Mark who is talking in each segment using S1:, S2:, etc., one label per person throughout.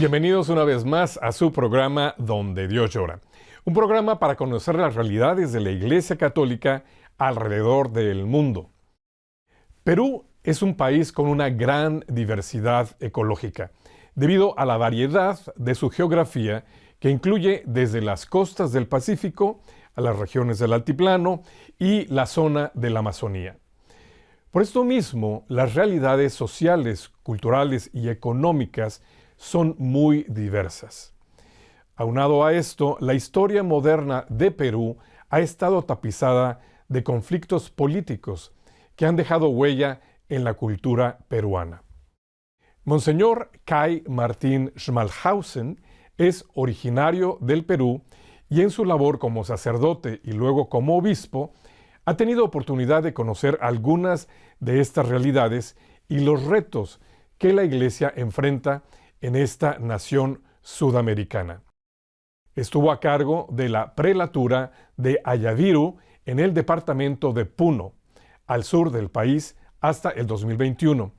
S1: Bienvenidos una vez más a su programa Donde Dios Llora. Un programa para conocer las realidades de la Iglesia Católica alrededor del mundo. Perú es un país con una gran diversidad ecológica, debido a la variedad de su geografía, que incluye desde las costas del Pacífico a las regiones del Altiplano y la zona de la Amazonía. Por esto mismo, las realidades sociales, culturales y económicas son muy diversas. Aunado a esto, la historia moderna de Perú ha estado tapizada de conflictos políticos que han dejado huella en la cultura peruana. Monseñor Kai Martín Schmalhausen es originario del Perú y en su labor como sacerdote y luego como obispo, ha tenido oportunidad de conocer algunas de estas realidades y los retos que la Iglesia enfrenta en esta nación sudamericana. Estuvo a cargo de la prelatura de Ayaviru en el departamento de Puno, al sur del país, hasta el 2021.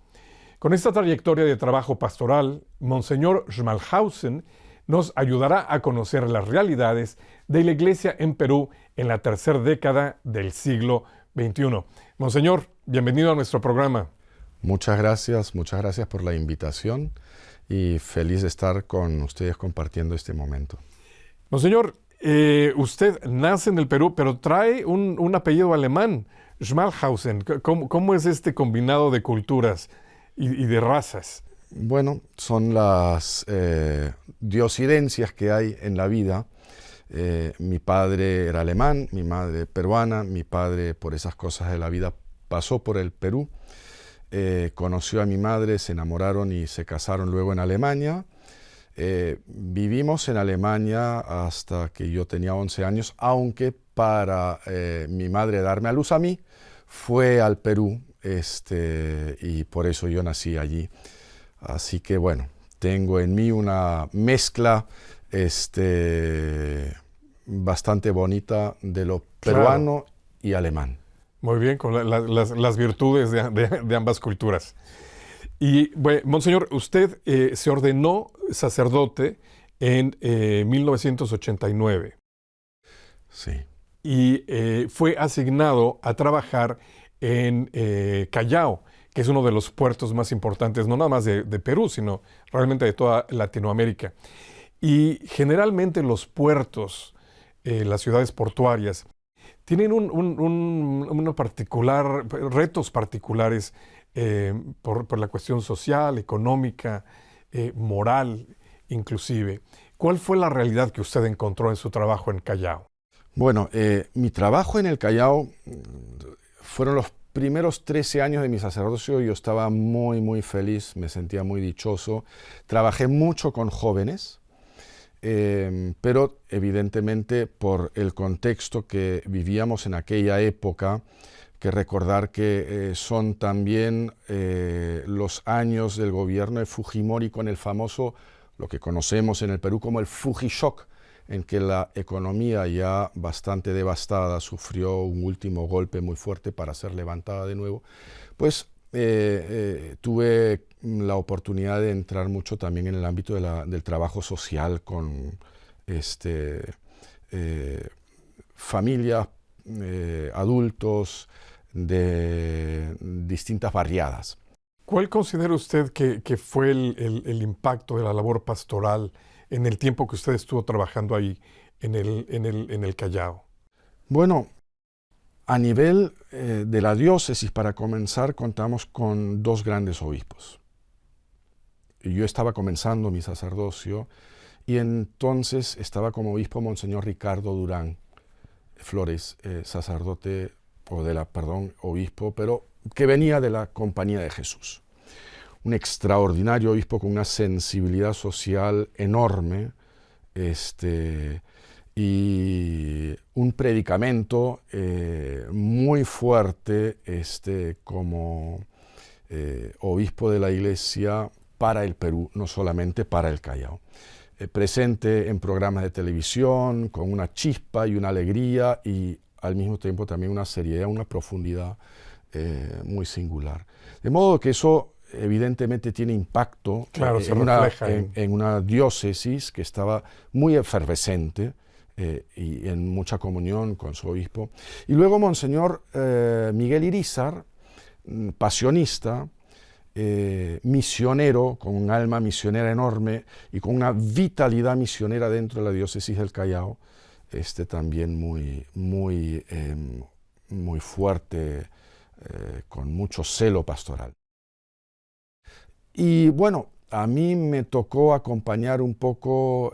S1: Con esta trayectoria de trabajo pastoral, Monseñor Schmalhausen nos ayudará a conocer las realidades de la Iglesia en Perú en la tercera década del siglo XXI. Monseñor, bienvenido a nuestro programa.
S2: Muchas gracias por la invitación y feliz de estar con ustedes compartiendo este momento.
S1: Monseñor, usted nace en el Perú, pero trae un apellido alemán, Schmalhausen. ¿Cómo es este combinado de culturas y de razas?
S2: Bueno, son las diosidencias que hay en la vida. Mi padre era alemán, mi madre peruana. Mi padre, por esas cosas de la vida, pasó por el Perú. Conoció a mi madre, se enamoraron y se casaron luego en Alemania. Vivimos en Alemania hasta que yo tenía 11 años, aunque para mi madre darme a luz a mí, fue al Perú y por eso yo nací allí. Así que bueno, tengo en mí una mezcla bastante bonita de lo peruano y alemán.
S1: Muy bien, con las virtudes de ambas culturas. Y bueno, Monseñor, usted se ordenó sacerdote en 1989.
S2: Sí.
S1: Y fue asignado a trabajar en Callao, que es uno de los puertos más importantes, no nada más de Perú, sino realmente de toda Latinoamérica. Y generalmente los puertos, las ciudades portuarias, tienen retos particulares por la cuestión social, económica, moral, inclusive. ¿Cuál fue la realidad que usted encontró en su trabajo en Callao?
S2: Bueno, mi trabajo en el Callao fueron los primeros 13 años de mi sacerdocio. Yo estaba muy, muy feliz, me sentía muy dichoso. Trabajé mucho con jóvenes, pero evidentemente por el contexto que vivíamos en aquella época, que recordar que son también los años del gobierno de Fujimori con el famoso, lo que conocemos en el Perú como el Fujishock, en que la economía ya bastante devastada sufrió un último golpe muy fuerte para ser levantada de nuevo, pues tuve la oportunidad de entrar mucho también en el ámbito del trabajo social con familias, adultos de distintas barriadas.
S1: ¿Cuál considera usted que fue el impacto de la labor pastoral en el tiempo que usted estuvo trabajando ahí en el Callao?
S2: Bueno, a nivel de la diócesis, para comenzar, contamos con dos grandes obispos. Yo estaba comenzando mi sacerdocio y entonces estaba como obispo Monseñor Ricardo Durán Flores, obispo, pero que venía de la Compañía de Jesús. Un extraordinario obispo con una sensibilidad social enorme, y un predicamento muy fuerte como obispo de la Iglesia para el Perú, no solamente para el Callao. Presente en programas de televisión, con una chispa y una alegría y al mismo tiempo también una seriedad, una profundidad muy singular. De modo que eso evidentemente tiene impacto
S1: Claro, se refleja
S2: en una diócesis que estaba muy efervescente y en mucha comunión con su obispo. Y luego Monseñor Miguel Irízar, pasionista, misionero, con un alma misionera enorme y con una vitalidad misionera dentro de la diócesis del Callao, también muy fuerte, con mucho celo pastoral. Y bueno, a mí me tocó acompañar un poco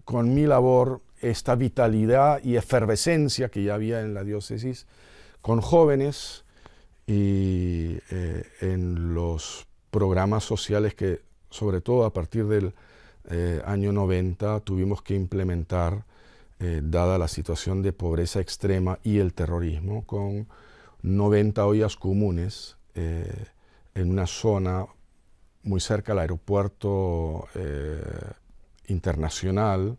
S2: con mi labor esta vitalidad y efervescencia que ya había en la diócesis con jóvenes y en los programas sociales que, sobre todo a partir del año 90, tuvimos que implementar, dada la situación de pobreza extrema y el terrorismo, con 90 ollas comunes en una zona muy cerca al aeropuerto internacional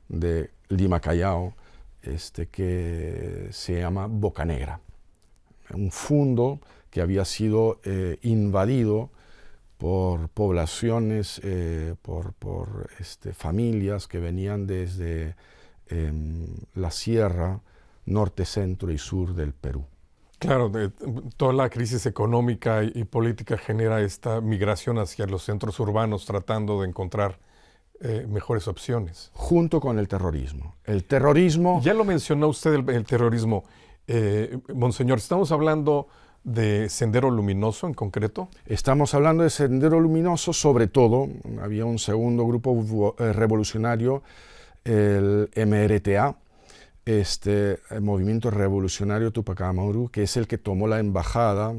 S2: de Lima Callao, que se llama Bocanegra. Un fundo que había sido invadido por poblaciones, por familias que venían desde la sierra, norte, centro y sur del Perú.
S1: Claro, toda la crisis económica y política genera esta migración hacia los centros urbanos tratando de encontrar mejores opciones.
S2: Junto con el terrorismo. El terrorismo...
S1: Ya lo mencionó usted, el terrorismo. Monseñor, ¿estamos hablando de Sendero Luminoso en concreto?
S2: Estamos hablando de Sendero Luminoso, sobre todo. Había un segundo grupo revolucionario, el MRTA, el Movimiento Revolucionario Tupac Amaru, que es el que tomó la embajada,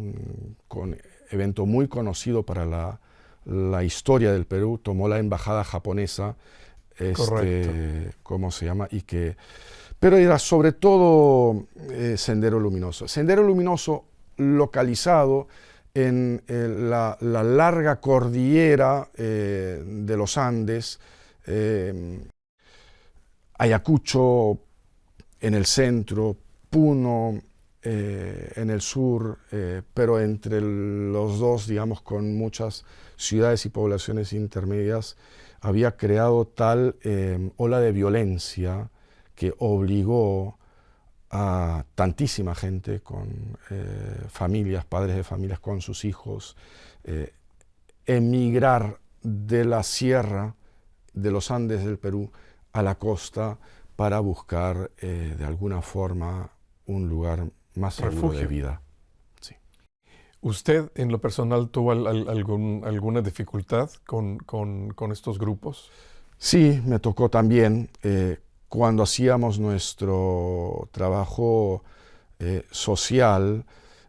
S2: con evento muy conocido para la historia del Perú, tomó la embajada japonesa, ¿cómo se llama? Pero era sobre todo Sendero Luminoso. Sendero Luminoso localizado en la larga cordillera de los Andes, Ayacucho en el centro, Puno en el sur, pero entre los dos, digamos, con muchas ciudades y poblaciones intermedias, había creado tal ola de violencia que obligó a tantísima gente con familias, padres de familias con sus hijos, emigrar de la sierra de los Andes del Perú a la costa para buscar de alguna forma un lugar más seguro de vida. Sí.
S1: ¿Usted en lo personal tuvo alguna dificultad con estos grupos?
S2: Sí, me tocó también. Cuando hacíamos nuestro trabajo social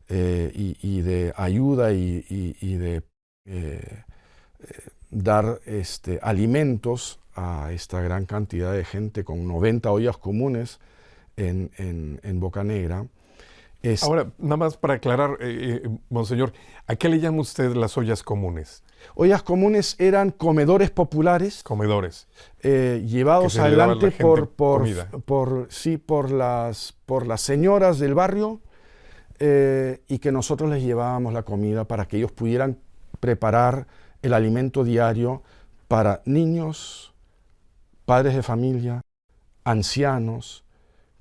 S2: y de ayuda y de dar alimentos a esta gran cantidad de gente con 90 ollas comunes en Bocanegra.
S1: Ahora, nada más para aclarar, Monseñor, ¿a qué le llama usted las ollas comunes?
S2: Ollas comunes eran comedores populares.
S1: Comedores.
S2: Llevados adelante por las señoras del barrio y que nosotros les llevábamos la comida para que ellos pudieran preparar el alimento diario para niños, padres de familia, ancianos,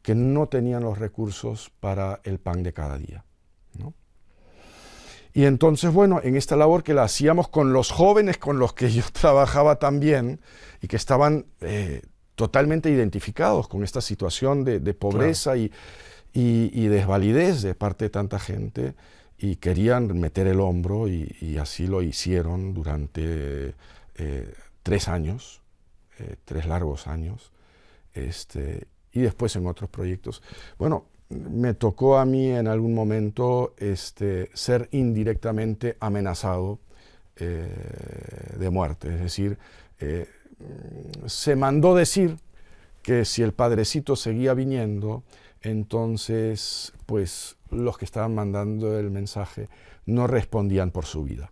S2: que no tenían los recursos para el pan de cada día, ¿no? Y entonces, bueno, en esta labor que la hacíamos con los jóvenes con los que yo trabajaba también y que estaban totalmente identificados con esta situación de pobreza, claro, y desvalidez de parte de tanta gente, y querían meter el hombro y así lo hicieron durante 3 años, 3 largos años, y después en otros proyectos. Bueno, me tocó a mí en algún momento ser indirectamente amenazado de muerte. Es decir, se mandó decir que si el padrecito seguía viniendo, entonces pues los que estaban mandando el mensaje no respondían por su vida.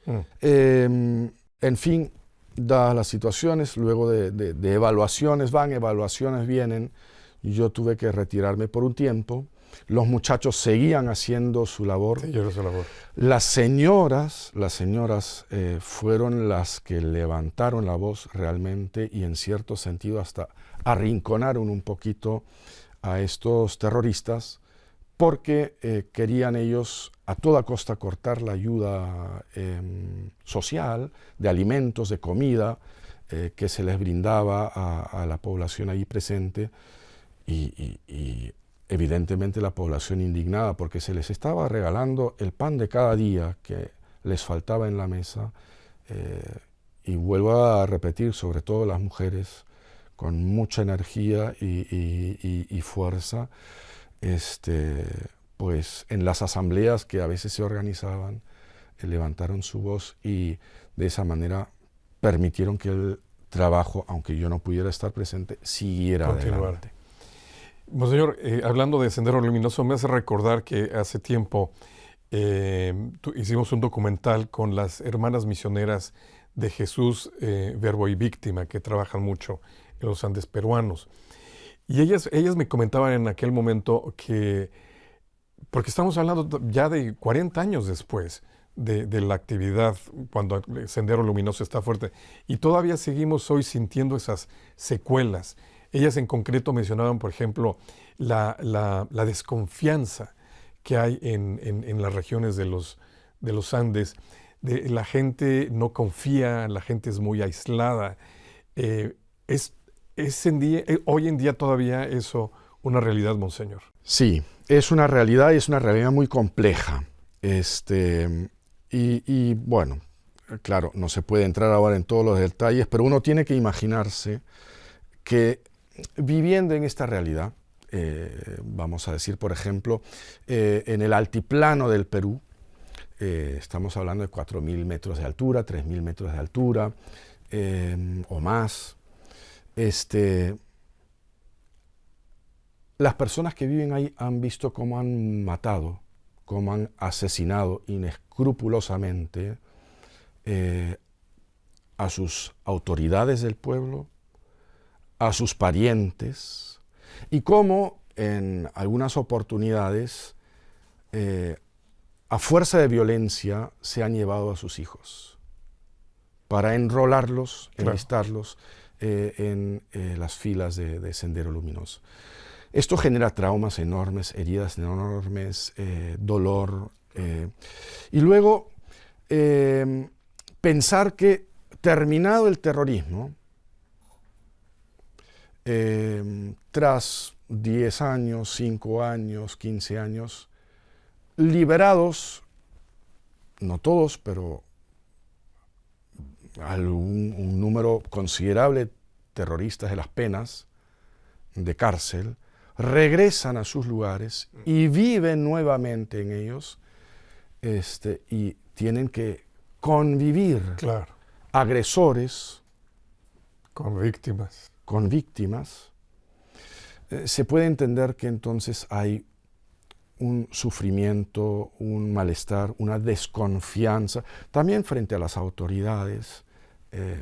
S2: En fin, dadas las situaciones, luego de evaluaciones van, evaluaciones vienen, yo tuve que retirarme por un tiempo Los muchachos seguían haciendo su labor.
S1: Siguieron su labor.
S2: Las señoras fueron las que levantaron la voz realmente y en cierto sentido hasta arrinconaron un poquito a estos terroristas porque querían ellos a toda costa cortar la ayuda social, de alimentos, de comida, que se les brindaba a la población allí presente y evidentemente la población indignada porque se les estaba regalando el pan de cada día que les faltaba en la mesa y vuelvo a repetir, sobre todo las mujeres, con mucha energía y fuerza, pues en las asambleas que a veces se organizaban, levantaron su voz y de esa manera permitieron que el trabajo, aunque yo no pudiera estar presente, siguiera adelante.
S1: Monseñor, hablando de Sendero Luminoso, me hace recordar que hace tiempo hicimos un documental con las hermanas misioneras de Jesús, Verbo y Víctima, que trabajan mucho en los Andes peruanos. Y ellas me comentaban en aquel momento que, porque estamos hablando ya de 40 años después de la actividad, cuando el Sendero Luminoso está fuerte, y todavía seguimos hoy sintiendo esas secuelas. Ellas en concreto mencionaban, por ejemplo, la desconfianza que hay en las regiones de los Andes. La gente no confía, la gente es muy aislada. Hoy en día todavía eso una realidad, Monseñor.
S2: Sí, es una realidad y es una realidad muy compleja. Y bueno, claro, no se puede entrar ahora en todos los detalles, pero uno tiene que imaginarse que viviendo en esta realidad, vamos a decir, por ejemplo, en el altiplano del Perú, estamos hablando de 4.000 metros de altura, 3.000 metros de altura o más. Las personas que viven ahí han visto cómo han matado, cómo han asesinado inescrupulosamente a sus autoridades del pueblo, a sus parientes, y cómo en algunas oportunidades, a fuerza de violencia, se han llevado a sus hijos para enrolarlos, enlistarlos en las filas de Sendero Luminoso. Esto genera traumas enormes, heridas enormes, dolor. Y luego, pensar que terminado el terrorismo, tras 10 años, 5 años, 15 años, liberados, no todos, pero un número considerable de terroristas de las penas de cárcel, regresan a sus lugares y viven nuevamente en ellos y tienen que convivir agresores
S1: con víctimas.
S2: Se puede entender que entonces hay un sufrimiento, un malestar, una desconfianza, también frente a las autoridades,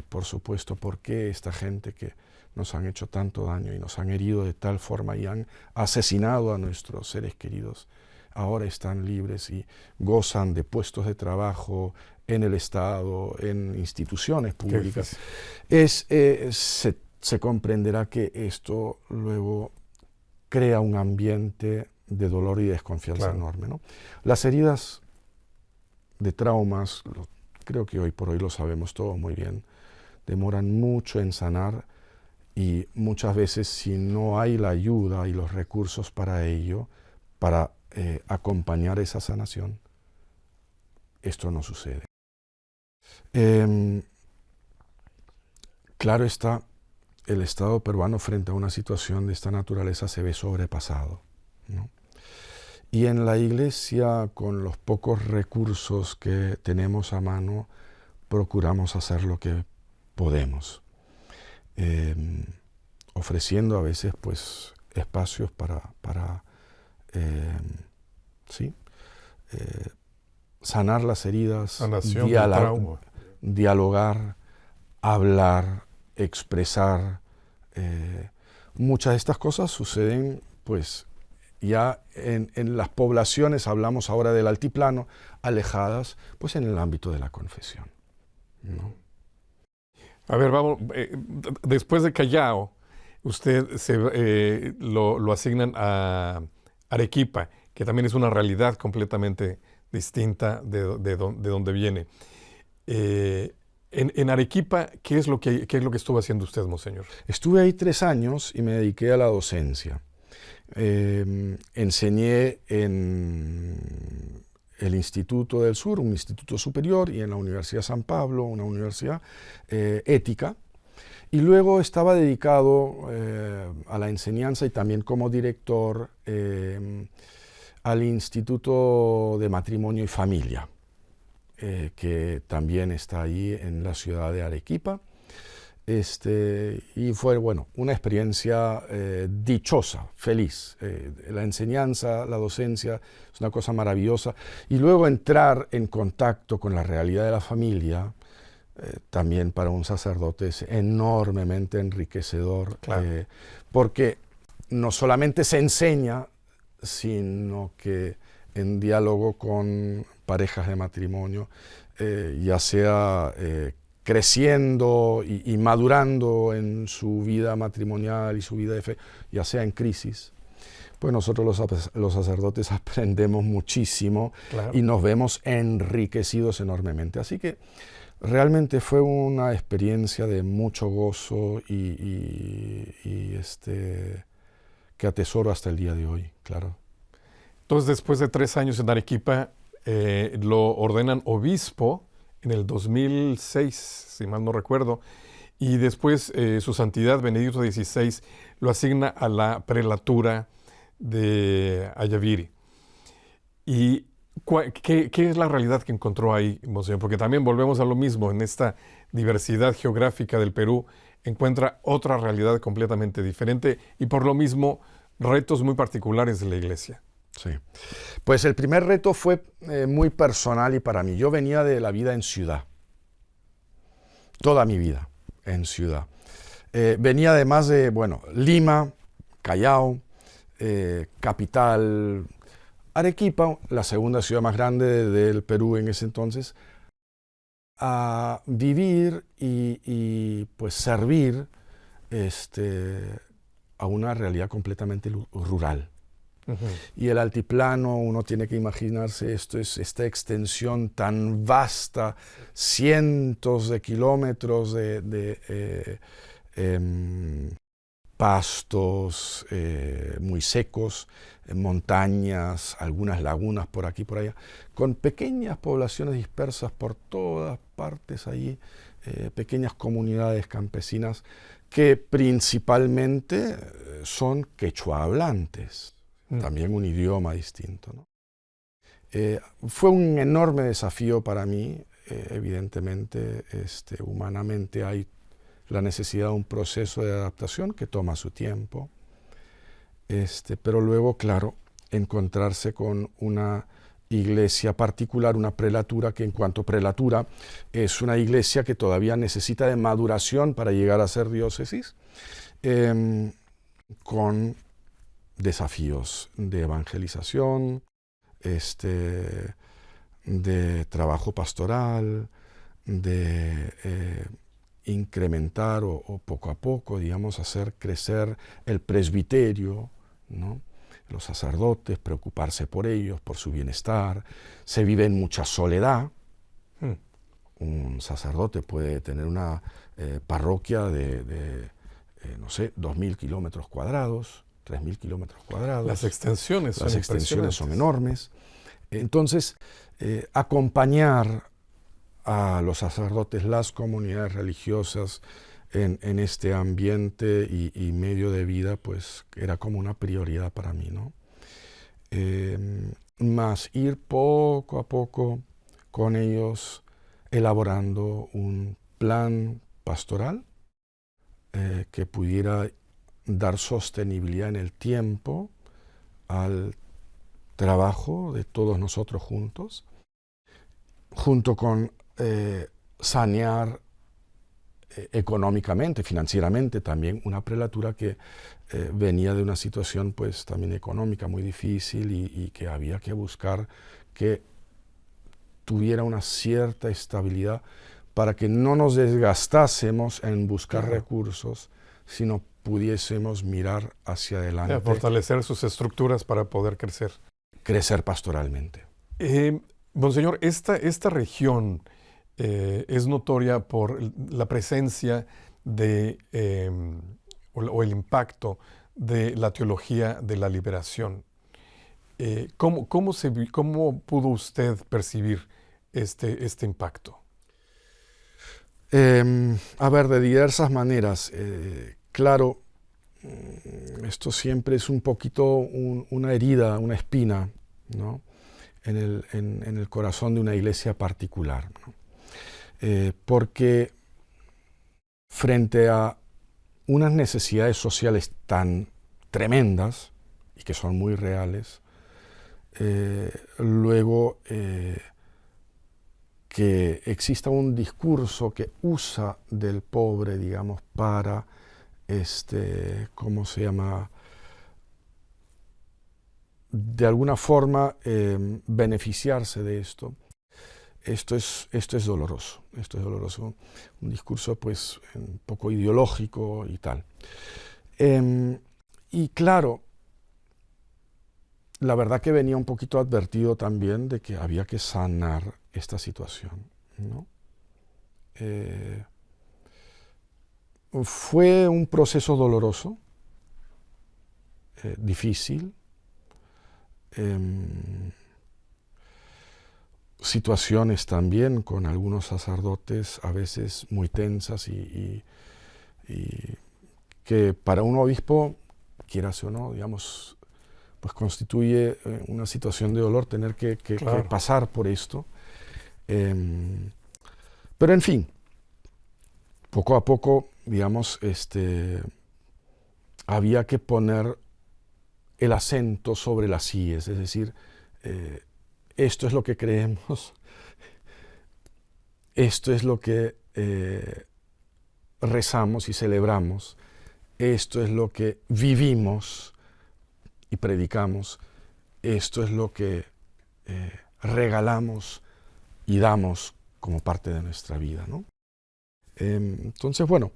S2: por supuesto, porque esta gente que nos han hecho tanto daño y nos han herido de tal forma y han asesinado a nuestros seres queridos, ahora están libres y gozan de puestos de trabajo en el Estado, en instituciones públicas. Se comprenderá que esto luego crea un ambiente de dolor y desconfianza enorme, ¿no? Las heridas de traumas, creo que hoy por hoy lo sabemos todos muy bien, demoran mucho en sanar y muchas veces si no hay la ayuda y los recursos para ello, para acompañar esa sanación, esto no sucede. Claro está, el Estado peruano frente a una situación de esta naturaleza se ve sobrepasado, ¿no? Y en la Iglesia, con los pocos recursos que tenemos a mano, procuramos hacer lo que podemos, ofreciendo a veces pues espacios para sanar las heridas, dialogar, hablar, expresar. Muchas de estas cosas suceden pues Ya en las poblaciones, hablamos ahora del altiplano, alejadas, pues en el ámbito de la confesión, ¿no?
S1: A ver, vamos, después de Callao, lo asignan a Arequipa, que también es una realidad completamente distinta de donde viene. En Arequipa, ¿qué es lo que estuvo haciendo usted, monseñor?
S2: Estuve ahí 3 años y me dediqué a la docencia. Enseñé en el Instituto del Sur, un instituto superior, y en la Universidad San Pablo, una universidad ética. Y luego estaba dedicado a la enseñanza y también como director al Instituto de Matrimonio y Familia, que también está ahí en la ciudad de Arequipa. Y fue, bueno, una experiencia dichosa, feliz. La enseñanza, la docencia es una cosa maravillosa. Y luego entrar en contacto con la realidad de la familia, también para un sacerdote es enormemente enriquecedor.
S1: Claro.
S2: Porque no solamente se enseña, sino que en diálogo con parejas de matrimonio, ya sea creciendo y madurando en su vida matrimonial y su vida de fe, ya sea en crisis, pues nosotros los sacerdotes aprendemos muchísimo.
S1: Claro.
S2: Y nos vemos enriquecidos enormemente. Así que realmente fue una experiencia de mucho gozo que atesoro hasta el día de hoy, claro.
S1: Entonces, después de 3 años en Arequipa, lo ordenan obispo en el 2006, si mal no recuerdo, y después su santidad Benedicto XVI lo asigna a la prelatura de Ayaviri. ¿Y qué es la realidad que encontró ahí, monseñor? Porque también volvemos a lo mismo, en esta diversidad geográfica del Perú encuentra otra realidad completamente diferente y por lo mismo retos muy particulares de la Iglesia.
S2: Sí. Pues el primer reto fue muy personal y para mí. Yo venía de la vida en ciudad, toda mi vida en ciudad. Venía además de, bueno, Lima, Callao, capital, Arequipa, la segunda ciudad más grande del Perú en ese entonces, a vivir y pues servir a una realidad completamente rural.
S1: Uh-huh.
S2: Y el altiplano, uno tiene que imaginarse esta extensión tan vasta, cientos de kilómetros de pastos muy secos, montañas, algunas lagunas por aquí por allá, con pequeñas poblaciones dispersas por todas partes allí, pequeñas comunidades campesinas que principalmente son quechua hablantes. También un idioma distinto, ¿no? Fue un enorme desafío para mí, evidentemente, humanamente hay la necesidad de un proceso de adaptación que toma su tiempo, pero luego, claro, encontrarse con una iglesia particular, una prelatura, que en cuanto a prelatura es una iglesia que todavía necesita de maduración para llegar a ser diócesis, con desafíos de evangelización, de trabajo pastoral, de incrementar o poco a poco, digamos, hacer crecer el presbiterio, ¿no? Los sacerdotes, preocuparse por ellos, por su bienestar. Se vive en mucha soledad. Un sacerdote puede tener una parroquia de no sé, 2.000 kilómetros cuadrados, 3.000 kilómetros cuadrados.
S1: Las extensiones
S2: son enormes. Entonces, acompañar a los sacerdotes, las comunidades religiosas en este ambiente y medio de vida, pues era como una prioridad para mí, ¿no? Más ir poco a poco con ellos elaborando un plan pastoral que pudiera dar sostenibilidad en el tiempo al trabajo de todos nosotros juntos, junto con sanear económicamente, financieramente también, una prelatura que venía de una situación pues también económica muy difícil y que había que buscar que tuviera una cierta estabilidad para que no nos desgastásemos en buscar recursos, sino pudiésemos mirar hacia adelante.
S1: Fortalecer sus estructuras para poder crecer.
S2: Crecer pastoralmente.
S1: Monseñor, esta región es notoria por la presencia de, o el impacto de la teología de la liberación. ¿Cómo pudo usted percibir este impacto?
S2: A ver, de diversas maneras. Claro, esto siempre es un poquito una herida, una espina, ¿no? en el corazón de una iglesia particular, ¿no? Porque frente a unas necesidades sociales tan tremendas y que son muy reales, luego que exista un discurso que usa del pobre, digamos, para, ¿cómo se llama?, de alguna forma beneficiarse de esto. Esto es doloroso, un discurso pues un poco ideológico y tal. Y claro, la verdad que venía un poquito advertido también de que había que sanar esta situación, ¿no? Fue un proceso doloroso, difícil, situaciones también con algunos sacerdotes a veces muy tensas y que para un obispo, quieras o no, digamos, pues constituye una situación de dolor tener que pasar por esto. Pero en fin, poco a poco, digamos, había que poner el acento sobre las íes, es decir, esto es lo que creemos, esto es lo que rezamos y celebramos, esto es lo que vivimos y predicamos, esto es lo que regalamos y damos como parte de nuestra vida, ¿no? Entonces, bueno,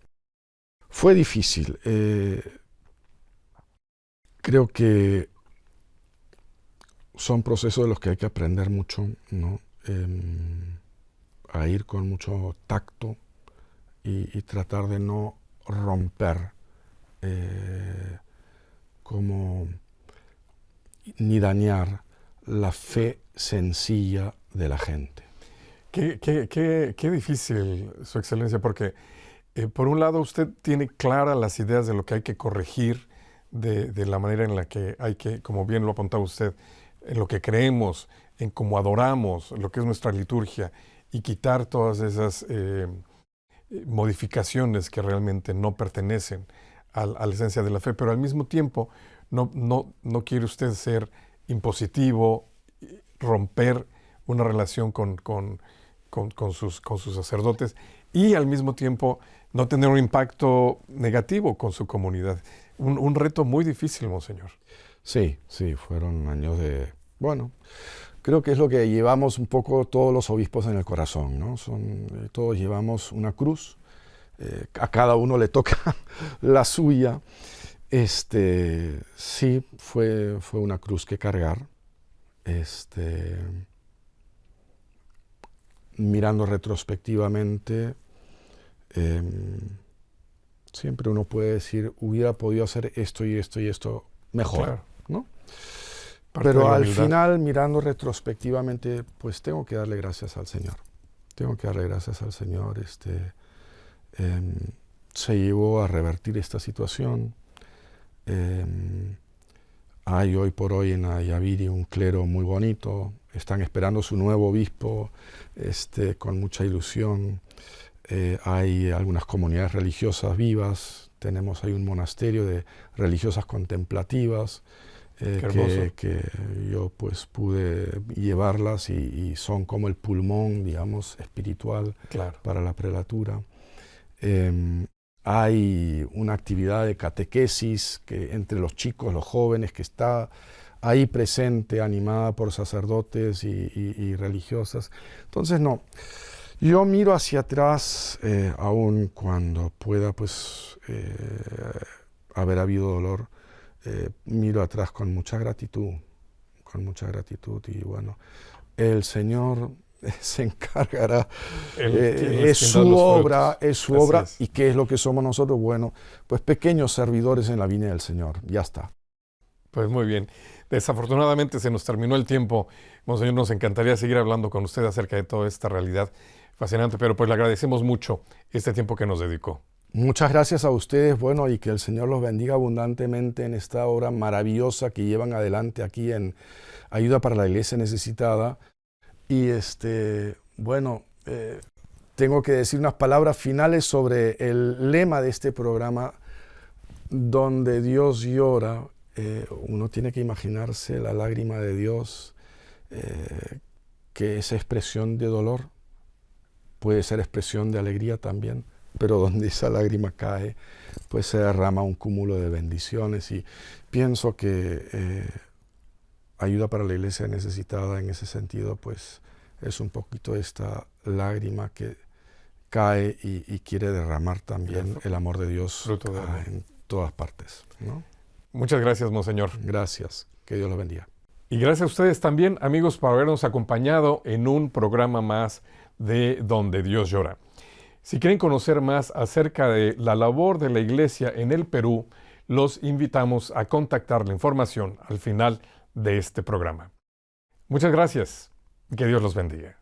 S2: fue difícil. Creo que son procesos de los que hay que aprender mucho, ¿no? A ir con mucho tacto y tratar de no romper ni dañar la fe sencilla de la gente.
S1: Qué difícil, Su Excelencia, porque por un lado usted tiene claras las ideas de lo que hay que corregir, de la manera en la que hay que, como bien lo apuntaba usted, en lo que creemos, en cómo adoramos, lo que es nuestra liturgia, y quitar todas esas modificaciones que realmente no pertenecen a la esencia de la fe, pero al mismo tiempo no quiere usted ser impositivo, romper una relación con sus sacerdotes y al mismo tiempo no tener un impacto negativo con su comunidad. Un reto muy difícil, Monseñor.
S2: Sí, fueron años de... Bueno, creo que es lo que llevamos un poco todos los obispos en el corazón, ¿no? Todos llevamos una cruz, a cada uno le toca la suya. Sí, fue una cruz que cargar. Mirando retrospectivamente, siempre uno puede decir, hubiera podido hacer esto y esto y esto mejor, claro, ¿no? Pero al final, mirando retrospectivamente, pues tengo que darle gracias al Señor. Se llevó a revertir esta situación. Hay hoy por hoy en Ayaviri un clero muy bonito. Están esperando su nuevo obispo con mucha ilusión. Hay algunas comunidades religiosas vivas. Tenemos ahí un monasterio de religiosas contemplativas que yo pues pude llevarlas y son como el pulmón, digamos, espiritual, claro, para la prelatura. Hay una actividad de catequesis que entre los chicos, los jóvenes, que está ahí presente, animada por sacerdotes y religiosas. Entonces, no, yo miro hacia atrás, aun cuando pueda pues haber habido dolor, miro atrás con mucha gratitud, y bueno, el Señor se encargará, es su obra,
S1: Es.
S2: ¿Y qué es lo que somos nosotros? Bueno, pues pequeños servidores en la viña del Señor, ya está.
S1: Pues muy bien. Desafortunadamente se nos terminó el tiempo. Monseñor, nos encantaría seguir hablando con usted acerca de toda esta realidad fascinante, pero pues le agradecemos mucho este tiempo que nos dedicó.
S2: Muchas gracias a ustedes, bueno, y que el Señor los bendiga abundantemente en esta obra maravillosa que llevan adelante aquí en Ayuda para la Iglesia Necesitada. Y bueno, tengo que decir unas palabras finales sobre el lema de este programa, donde Dios llora. Uno tiene que imaginarse la lágrima de Dios, que es expresión de dolor, puede ser expresión de alegría también, pero donde esa lágrima cae, pues se derrama un cúmulo de bendiciones. Y pienso que Ayuda para la Iglesia Necesitada en ese sentido, pues es un poquito esta lágrima que cae y quiere derramar también el amor de Dios en todas partes, ¿no?
S1: Muchas gracias, Monseñor.
S2: Gracias. Que Dios los bendiga.
S1: Y gracias a ustedes también, amigos, por habernos acompañado en un programa más de Donde Dios Llora. Si quieren conocer más acerca de la labor de la Iglesia en el Perú, los invitamos a contactar la información al final de este programa. Muchas gracias. Que Dios los bendiga.